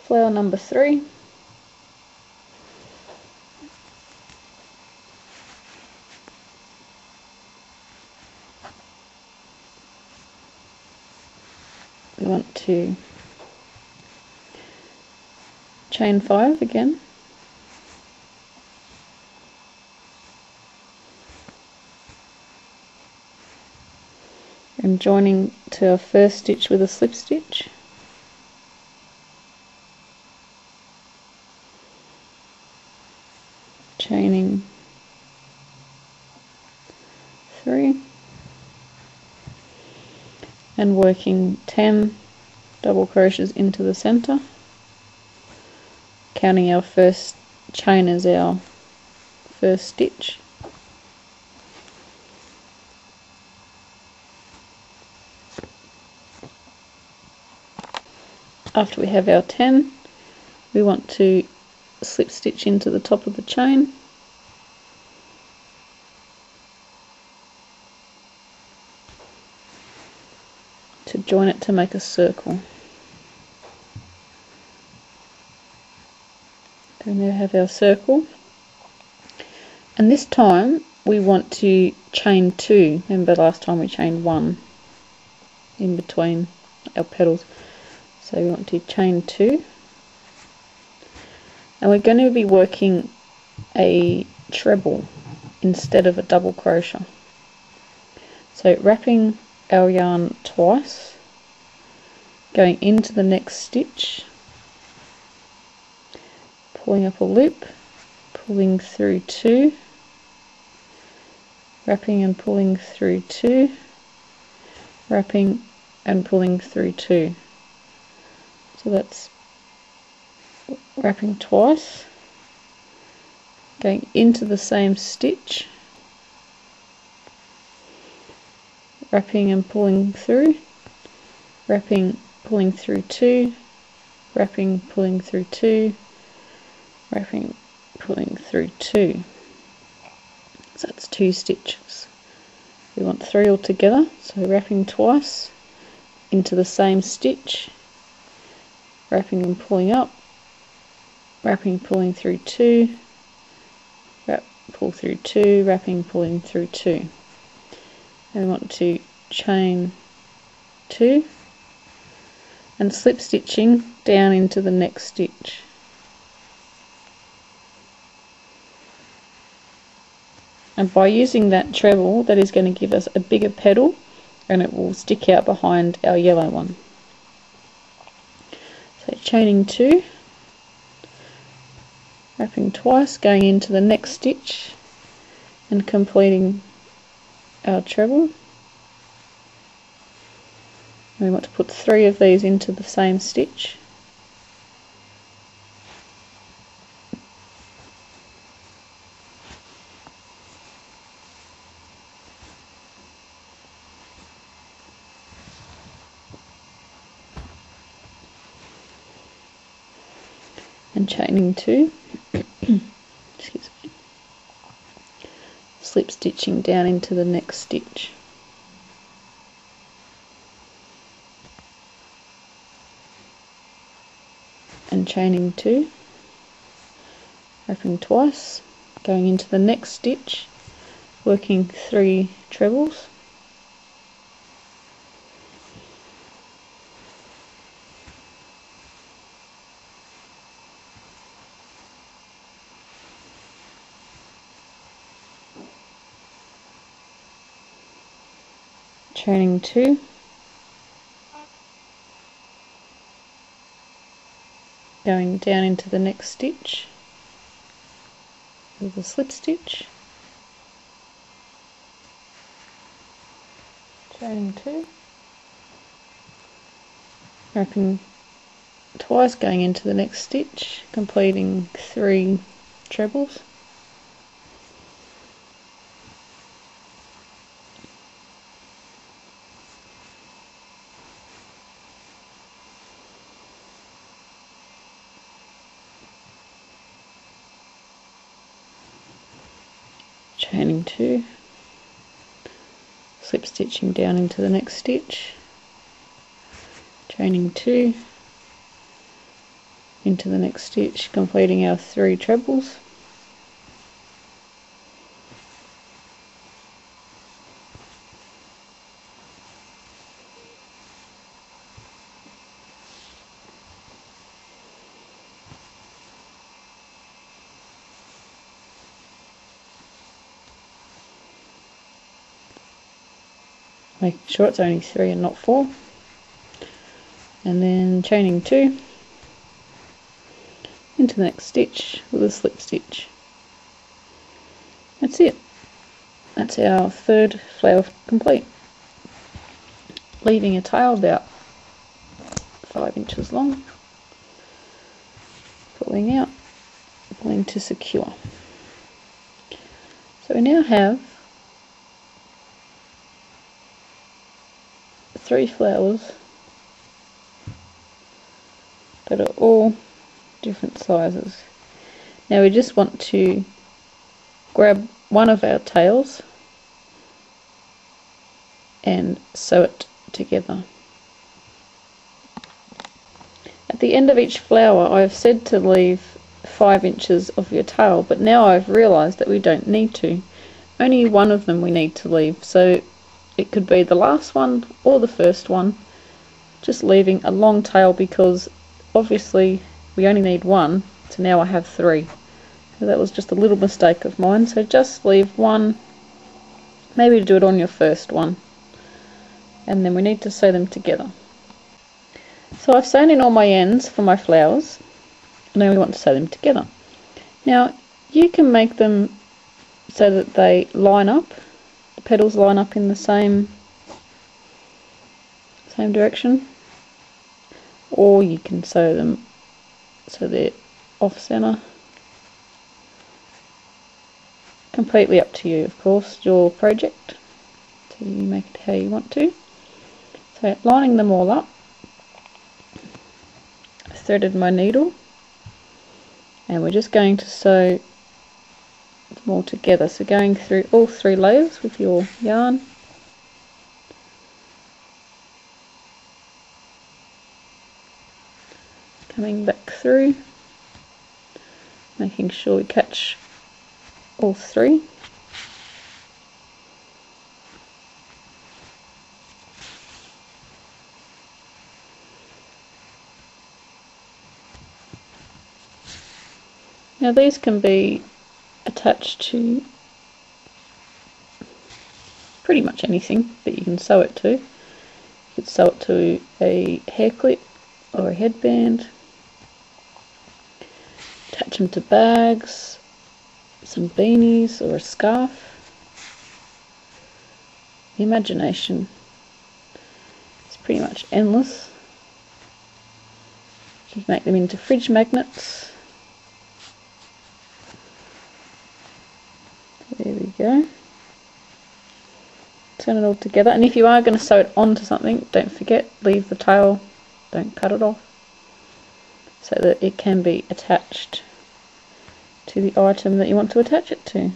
flower number 3. We want to chain 5 again, and joining to our first stitch with a slip stitch, chaining 3 and working 10 double crochets into the center, counting our first chain as our first stitch. After we have our 10, we want to slip stitch into the top of the chain, to join it to make a circle. We now have our circle, and this time we want to chain 2. Remember last time we chained 1 in between our petals, so we want to chain 2, and we're going to be working a treble instead of a double crochet. So wrapping our yarn twice, going into the next stitch, pulling up a loop, pulling through 2, wrapping and pulling through 2, wrapping and pulling through 2. So that's wrapping twice, going into the same stitch, wrapping and pulling through, wrapping, pulling through 2, wrapping, pulling through 2, wrapping, pulling through 2. So that's 2 stitches. We want 3 altogether, so wrapping twice into the same stitch, wrapping and pulling up, wrapping, pulling through 2, wrap, pull through 2, wrapping, pulling through 2. And we want to chain 2 and slip stitching down into the next stitch. And by using that treble, that is going to give us a bigger petal, and it will stick out behind our yellow one. So chaining 2, wrapping twice, going into the next stitch and completing our treble. And we want to put 3 of these into the same stitch. And chaining 2, excuse me, slip stitching down into the next stitch. And chaining 2, wrapping twice, going into the next stitch, working 3 trebles, chaining 2, going down into the next stitch with a slip stitch, chaining 2, wrapping twice, going into the next stitch, completing 3 trebles, chaining 2, slip stitching down into the next stitch, chaining 2, into the next stitch, completing our 3 trebles. Making sure it's only 3 and not 4, and then chaining 2 into the next stitch with a slip stitch. That's it. That's our 3rd flower complete, leaving a tail about 5 inches long, pulling out, pulling to secure. So we now have 3 flowers that are all different sizes. Now we just want to grab one of our tails and sew it together. At the end of each flower I've said to leave 5 inches of your tail, but now I've realised that we don't need to. Only one of them we need to leave, so it could be the last one or the first one, just leaving a long tail, because obviously we only need 1, so now I have 3. So that was just a little mistake of mine, so just leave 1, maybe do it on your first one, and then we need to sew them together. So I've sewn in all my ends for my flowers, and now we want to sew them together. Now you can make them so that they line up, the petals line up in the same direction, or you can sew them so they're off center. Completely up to you, of course, your project, so you make it how you want to. So lining them all up, I threaded my needle, and we're just going to sew them all together. So going through all 3 layers with your yarn, coming back through, making sure we catch all 3. Now these can be attached to pretty much anything that you can sew it to. You could sew it to a hair clip or a headband, attach them to bags, some beanies or a scarf. The imagination is pretty much endless. You can make them into fridge magnets. There we go. Turn it all together, and if you are going to sew it onto something, don't forget, leave the tail, don't cut it off, so that it can be attached to the item that you want to attach it to.